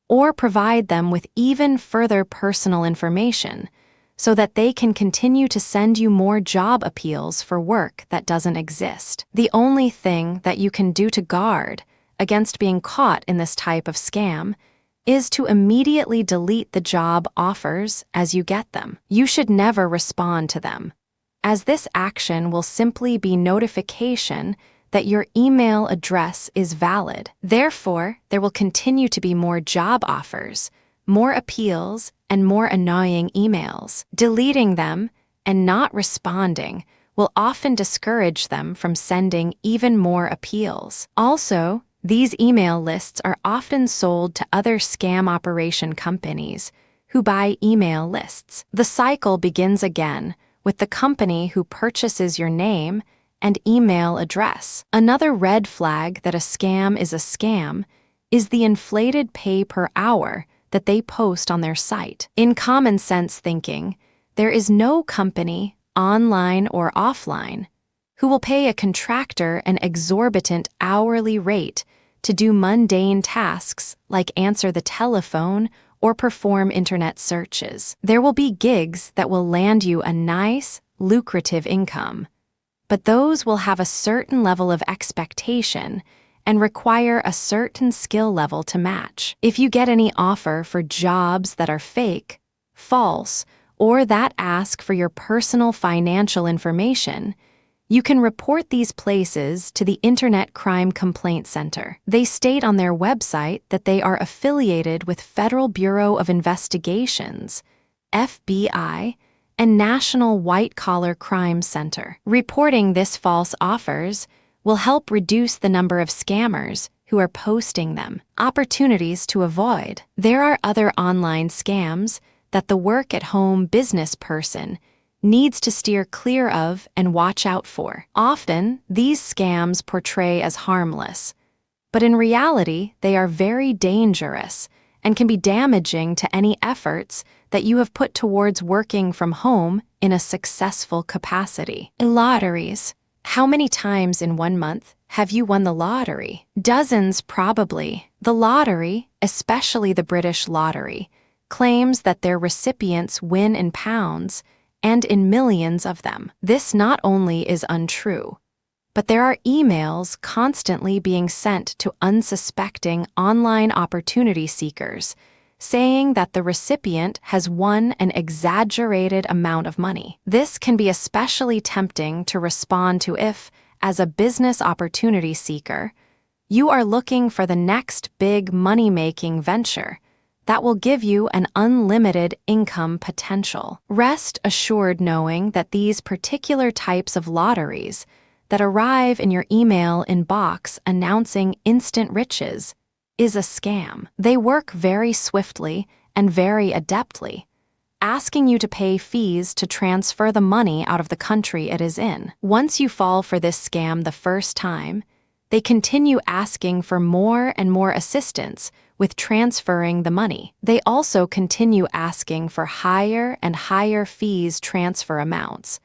[SPEAKER 1] or provide them with even further personal information so that they can continue to send you more job appeals for work that doesn't exist. The only thing that you can do to guard against being caught in this type of scam is to immediately delete the job offers as you get them. You should never respond to them. as this action will simply be notification that your email address is valid. Therefore, there will continue to be more job offers, more appeals, and more annoying emails. Deleting them and not responding will often discourage them from sending even more appeals. Also, these email lists are often sold to other scam operation companies who buy email lists. The cycle begins again with the company who purchases your name and email address. Another red flag that a scam is the inflated pay per hour that they post on their site. In common sense thinking, there is no company, online or offline, who will pay a contractor an exorbitant hourly rate to do mundane tasks like answer the telephone or perform internet searches. There will be gigs that will land you a nice, lucrative income, but those will have a certain level of expectation and require a certain skill level to match. If you get any offer for jobs that are fake, false, or that ask for your personal financial information, you can report these places to the Internet Crime Complaint Center. They state on their website that they are affiliated with Federal Bureau of Investigations, FBI, and National White Collar Crime Center. Reporting this false offers will help reduce the number of scammers who are posting them. Opportunities to avoid. There are other online scams that the work-at-home business person needs to steer clear of and watch out for. Often, these scams portray as harmless, but in reality, they are very dangerous and can be damaging to any efforts that you have put towards working from home in a successful capacity. Lotteries. How many times in 1 month have you won the lottery? Dozens, probably. The lottery, especially the British lottery, claims that their recipients win in pounds and in millions of them. This not only is untrue, but there are emails constantly being sent to unsuspecting online opportunity seekers saying that the recipient has won an exaggerated amount of money. This can be especially tempting to respond to if, as a business opportunity seeker, you are looking for the next big money-making venture that will give you an unlimited income potential. Rest assured knowing that these particular types of lotteries that arrive in your email inbox announcing instant riches is a scam. They work very swiftly and very adeptly, asking you to pay fees to transfer the money out of the country it is in. Once you fall for this scam the first time, they continue asking for more and more assistance with transferring the money. They also continue asking for higher and higher fees transfer amounts,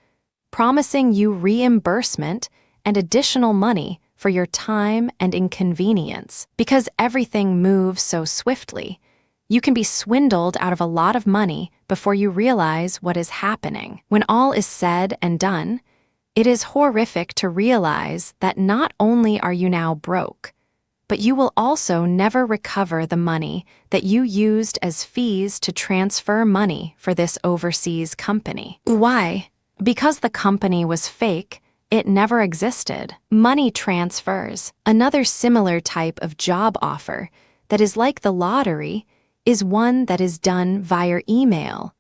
[SPEAKER 1] promising you reimbursement and additional money for your time and inconvenience. Because everything moves so swiftly, you can be swindled out of a lot of money before you realize what is happening. When all is said and done, it is horrific to realize that not only are you now broke, but you will also never recover the money that you used as fees to transfer money for this overseas company. Why? Because the company was fake. It never existed. Money transfers. Another similar type of job offer that is like the lottery is one that is done via email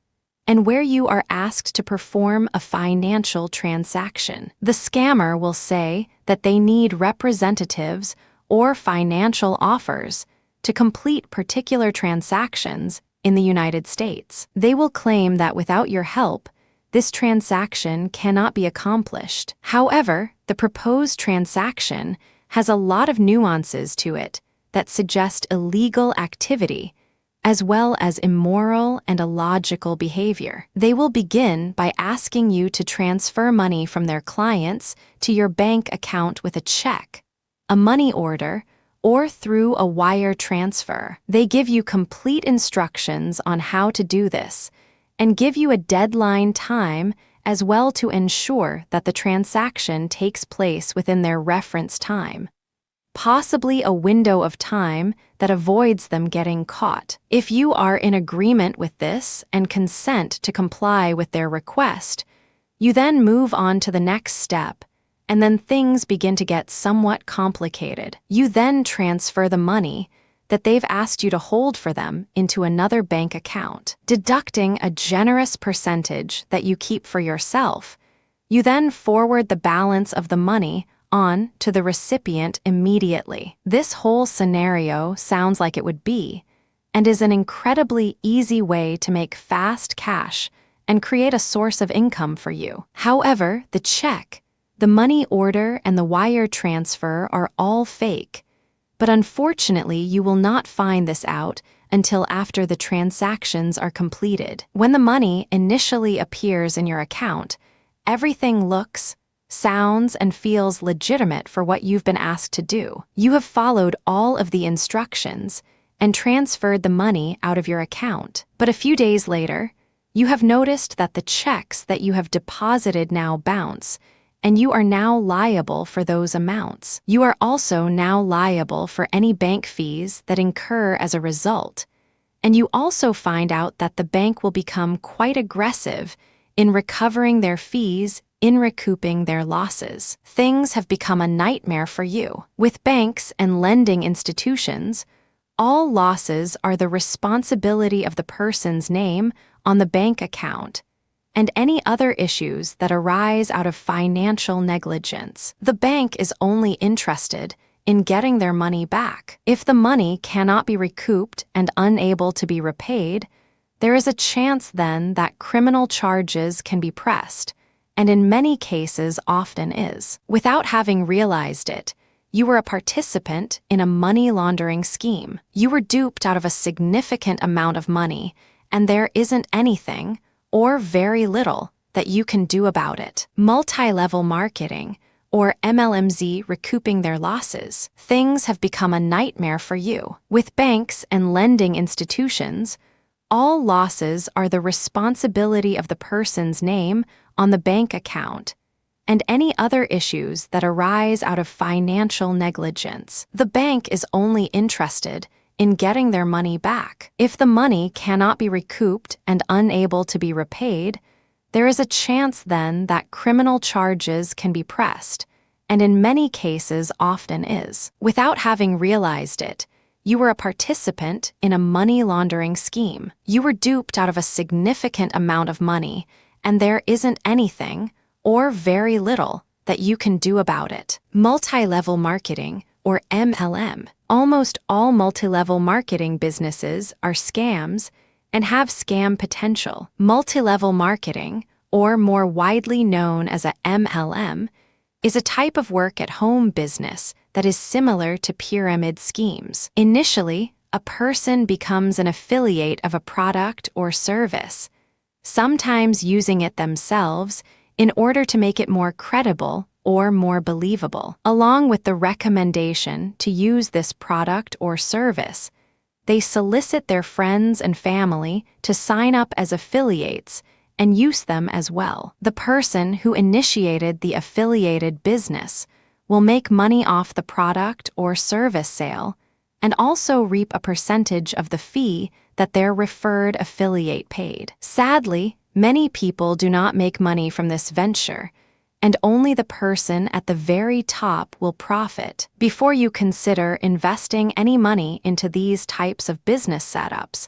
[SPEAKER 1] and where you are asked to perform a financial transaction. The scammer will say that they need representatives or financial offers to complete particular transactions in the United States. They will claim that without your help, this transaction cannot be accomplished. However, the proposed transaction has a lot of nuances to it that suggest illegal activity, as well as immoral and illogical behavior. They will begin by asking you to transfer money from their clients to your bank account with a check, a money order, or through a wire transfer. They give you complete instructions on how to do this, and give you a deadline time as well to ensure that the transaction takes place within their reference time, possibly a window of time that avoids them getting caught. If you are in agreement with this and consent to comply with their request, You then move on to the next step, and then things begin to get somewhat complicated. You then transfer the money that they've asked you to hold for them into another bank account, deducting a generous percentage that you keep for yourself. You then forward the balance of the money on to the recipient immediately. This whole scenario sounds like it would be, and is an incredibly easy way to make fast cash and create a source of income for you. However, the check, the money order, and the wire transfer are all fake. But unfortunately, you will not find this out until after the transactions are completed. When the money initially appears in your account, everything looks, sounds, and feels legitimate for what you've been asked to do. You have followed all of the instructions and transferred the money out of your account. But a few days later, you have noticed that the checks that you have deposited now bounce, and you are now liable for those amounts. You are also now liable for any bank fees that incur as a result. And you also find out that the bank will become quite aggressive in recovering their fees, in recouping their losses. Things have become a nightmare for you. With banks and lending institutions, all losses are the responsibility of the person's name on the bank account, and any other issues that arise out of financial negligence. The bank is only interested in getting their money back. If the money cannot be recouped and unable to be repaid, there is a chance then that criminal charges can be pressed, and in many cases often is. Without having realized it, you were a participant in a money laundering scheme. You were duped out of a significant amount of money, and there isn't anything, or very little, that you can do about it. Multi-level marketing, or MLMs, recouping their losses. Things have become a nightmare for you. With banks and lending institutions, all losses are the responsibility of the person's name on the bank account, and any other issues that arise out of financial negligence. The bank is only interested in getting their money back. If the money cannot be recouped and unable to be repaid, there is a chance then that criminal charges can be pressed, and in many cases often is. Without having realized it, you were a participant in a money laundering scheme. You were duped out of a significant amount of money, and there isn't anything, or very little, that you can do about it. Multi-level marketing, or MLM. Almost all multi-level marketing businesses are scams and have scam potential. Multi-level marketing, or more widely known as a MLM, is a type of work-at-home business that is similar to pyramid schemes. Initially, a person becomes an affiliate of a product or service, sometimes using it themselves in order to make it more credible or more believable. Along with the recommendation to use this product or service, they solicit their friends and family to sign up as affiliates and use them as well. The person who initiated the affiliated business will make money off the product or service sale and also reap a percentage of the fee that their referred affiliate paid. Sadly, many people do not make money from this venture, and only the person at the very top will profit. Before you consider investing any money into these types of business setups,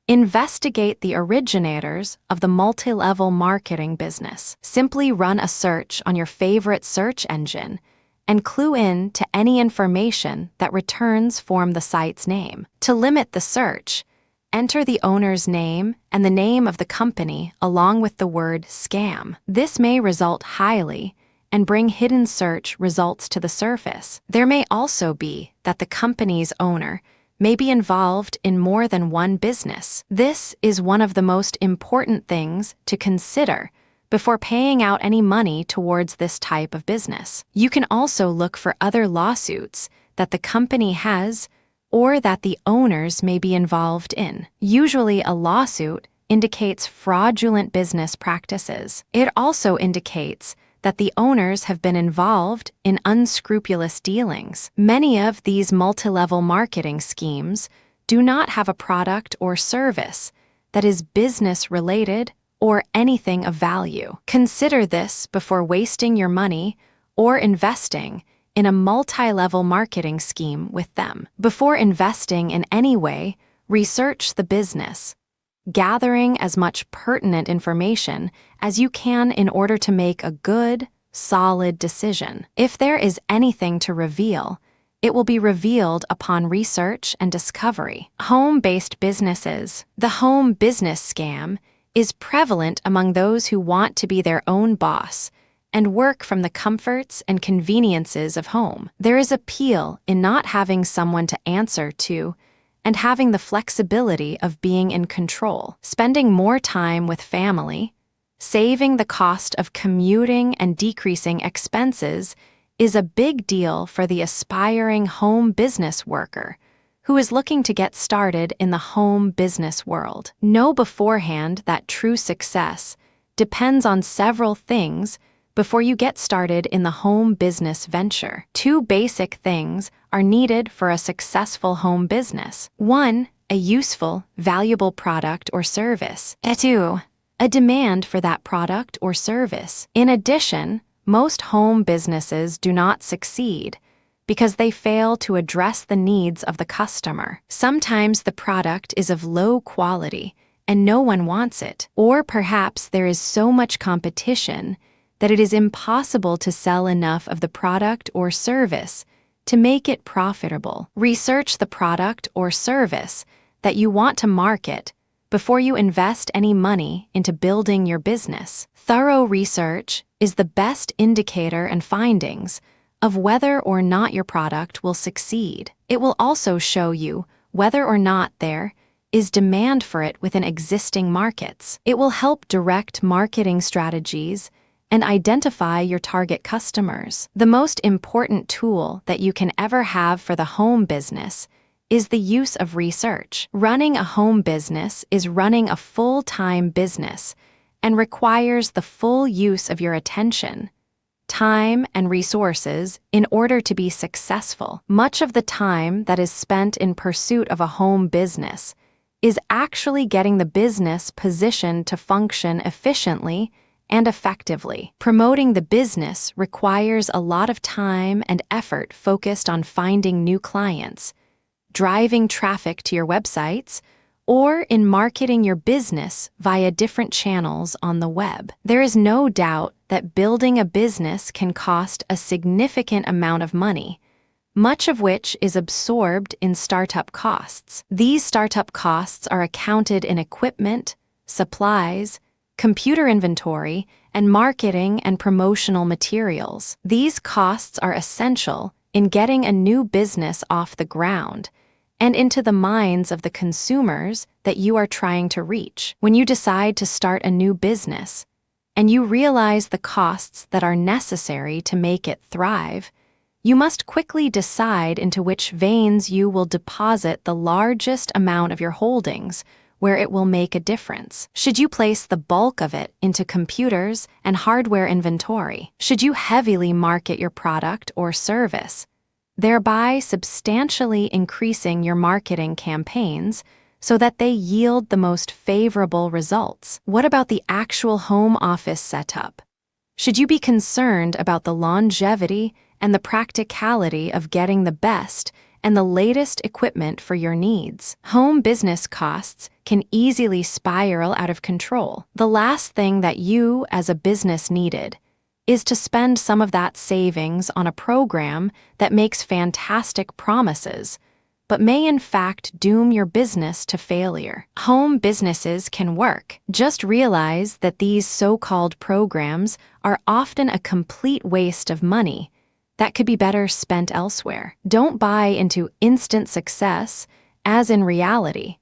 [SPEAKER 1] investigate the originators of the multi-level marketing business. Simply run a search on your favorite search engine and clue in to any information that returns from the site's name. To limit the search, enter the owner's name and the name of the company along with the word scam. This may result highly and bring hidden search results to the surface. There may also be that the company's owner may be involved in more than one business. This is one of the most important things to consider before paying out any money towards this type of business. You can also look for other lawsuits that the company has or that the owners may be involved in. Usually, a lawsuit indicates fraudulent business practices. It also indicates that the owners have been involved in unscrupulous dealings. Many of these multi-level marketing schemes do not have a product or service that is business-related or anything of value. Consider this before wasting your money or investing in a multi-level marketing scheme with them. Before investing in any way, research the business, gathering as much pertinent information as you can in order to make a good, solid decision. If there is anything to reveal, it will be revealed upon research and discovery. Home-based businesses. The home business scam is prevalent among those who want to be their own boss and work from the comforts and conveniences of home. There is appeal in not having someone to answer to and having the flexibility of being in control. Spending more time with family, saving the cost of commuting and decreasing expenses is a big deal for the aspiring home business worker who is looking to get started in the home business world. Know beforehand that true success depends on several things before you get started in the home business venture. 2 basic things are needed for a successful home business. 1, a useful, valuable product or service. 2, a demand for that product or service. In addition, most home businesses do not succeed because they fail to address the needs of the customer. Sometimes the product is of low quality and no one wants it, or perhaps there is so much competition that it is impossible to sell enough of the product or service to make it profitable. Research the product or service that you want to market before you invest any money into building your business. Thorough research is the best indicator and findings of whether or not your product will succeed. It will also show you whether or not there is demand for it within existing markets. It will help direct marketing strategies and identify your target customers. The most important tool that you can ever have for the home business is the use of research. Running a home business is running a full-time business and requires the full use of your attention, time, and resources in order to be successful. Much of the time that is spent in pursuit of a home business is actually getting the business positioned to function efficiently and effectively. Promoting the business requires a lot of time and effort focused on finding new clients, driving traffic to your websites, or in marketing your business via different channels on the web. There is no doubt that building a business can cost a significant amount of money, much of which is absorbed in startup costs. These startup costs are accounted in equipment, supplies, computer inventory, and marketing and promotional materials. These costs are essential in getting a new business off the ground and into the minds of the consumers that you are trying to reach. When you decide to start a new business and you realize the costs that are necessary to make it thrive, you must quickly decide into which veins you will deposit the largest amount of your holdings where it will make a difference. Should you place the bulk of it into computers and hardware inventory? Should you heavily market your product or service, thereby substantially increasing your marketing campaigns so that they yield the most favorable results? What about the actual home office setup? Should you be concerned about the longevity and the practicality of getting the best and the latest equipment for your needs? Home business costs can easily spiral out of control. The last thing that you as a business needed is to spend some of that savings on a program that makes fantastic promises, but may in fact doom your business to failure. Home businesses can work. Just realize that these so-called programs are often a complete waste of money that could be better spent elsewhere. Don't buy into instant success, as in reality.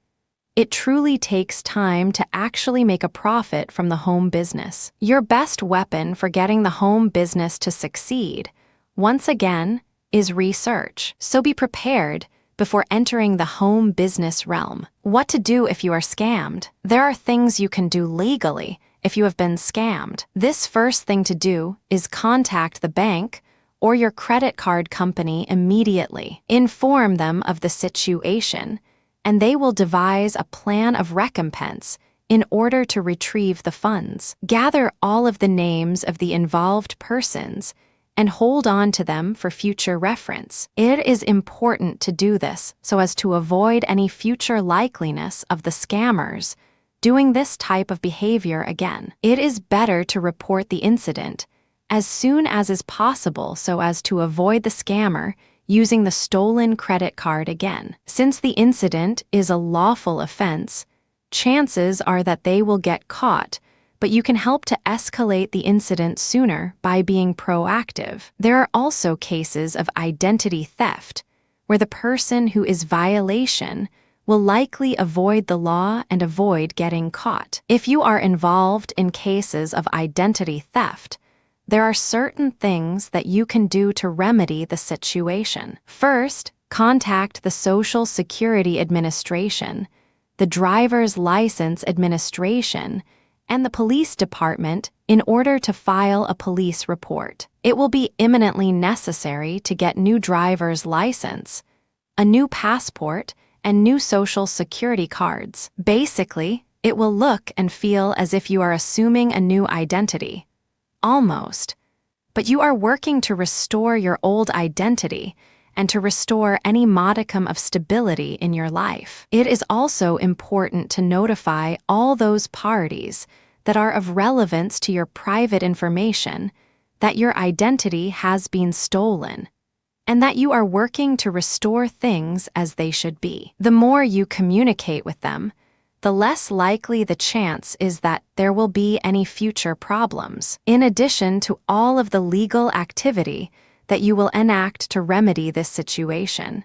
[SPEAKER 1] It truly takes time to actually make a profit from the home business. Your best weapon for getting the home business to succeed, once again, is research. So be prepared before entering the home business realm. What to do if you are scammed? There are things you can do legally if you have been scammed. This first thing to do is contact the bank or your credit card company immediately. Inform them of the situation, and they will devise a plan of recompense in order to retrieve the funds. Gather all of the names of the involved persons and hold on to them for future reference. It is important to do this so as to avoid any future likeliness of the scammers doing this type of behavior again. It is better to report the incident as soon as is possible so as to avoid the scammer using the stolen credit card again. Since the incident is a lawful offense, chances are that they will get caught, but you can help to escalate the incident sooner by being proactive. There are also cases of identity theft, where the person who is violation will likely avoid the law and avoid getting caught. If you are involved in cases of identity theft, there are certain things that you can do to remedy the situation. First, contact the Social Security Administration, the Driver's License Administration, and the police department in order to file a police report. It will be imminently necessary to get new driver's license, a new passport, and new social security cards. Basically, it will look and feel as if you are assuming a new identity. Almost. But you are working to restore your old identity and to restore any modicum of stability in your life. It is also important to notify all those parties that are of relevance to your private information that your identity has been stolen, and that you are working to restore things as they should be. The more you communicate with them, the less likely the chance is that there will be any future problems. In addition to all of the legal activity that you will enact to remedy this situation,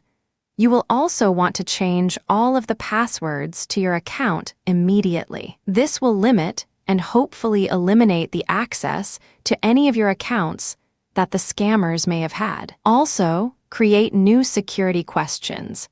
[SPEAKER 1] you will also want to change all of the passwords to your account immediately. This will limit and hopefully eliminate the access to any of your accounts that the scammers may have had. Also, create new security questions,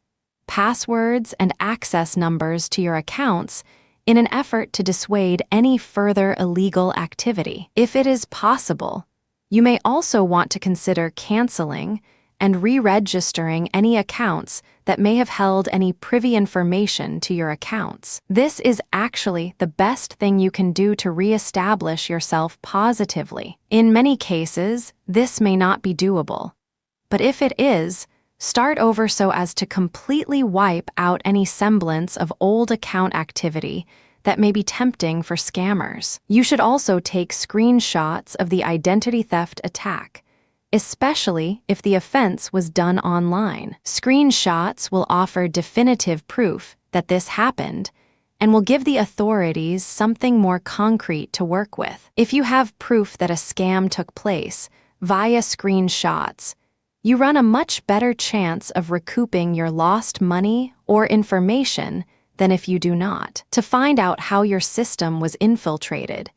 [SPEAKER 1] passwords, and access numbers to your accounts in an effort to dissuade any further illegal activity. If it is possible, you may also want to consider canceling and re-registering any accounts that may have held any privy information to your accounts. This is actually the best thing you can do to re-establish yourself positively. In many cases, this may not be doable. But if it is, start over so as to completely wipe out any semblance of old account activity that may be tempting for scammers. You should also take screenshots of the identity theft attack, especially if the offense was done online. Screenshots will offer definitive proof that this happened and will give the authorities something more concrete to work with. If you have proof that a scam took place via screenshots, you run a much better chance of recouping your lost money or information than if you do not. To find out how your system was infiltrated,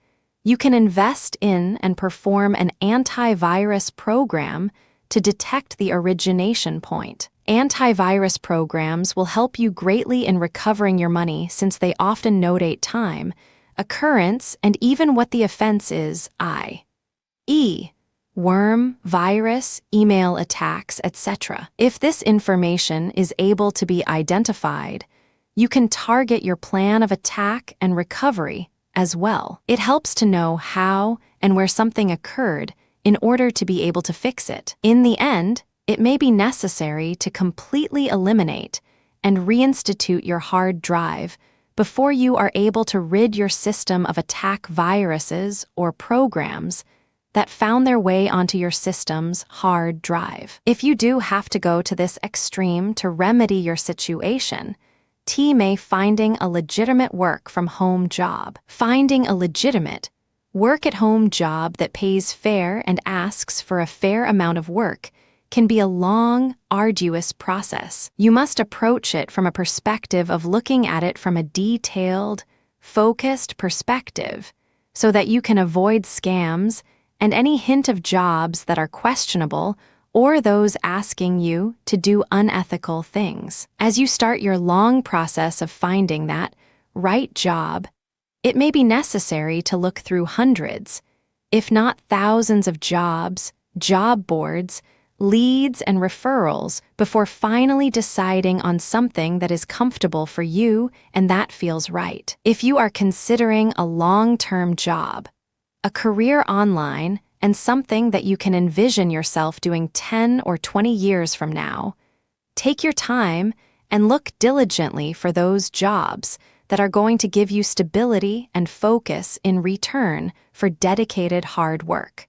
[SPEAKER 1] you can invest in and perform an antivirus program to detect the origination point. Antivirus programs will help you greatly in recovering your money since they often notate time, occurrence, and even what the offense is, i.e., worm, virus, email attacks, etc. If this information is able to be identified, you can target your plan of attack and recovery as well. It helps to know how and where something occurred in order to be able to fix it. In the end, it may be necessary to completely eliminate and reinstitute your hard drive before you are able to rid your system of attack viruses or programs that found their way onto your system's hard drive. If you do have to go to this extreme to remedy your situation, may finding a legitimate work-from-home job. Finding a legitimate work-at-home job that pays fair and asks for a fair amount of work can be a long, arduous process. You must approach it from a perspective of looking at it from a detailed, focused perspective so that you can avoid scams and any hint of jobs that are questionable or those asking you to do unethical things. As you start your long process of finding that right job, it may be necessary to look through hundreds, if not thousands of jobs, job boards, leads, and referrals before finally deciding on something that is comfortable for you and that feels right. If you are considering a long-term job, a career online, and something that you can envision yourself doing 10 or 20 years from now, take your time and look diligently for those jobs that are going to give you stability and focus in return for dedicated hard work.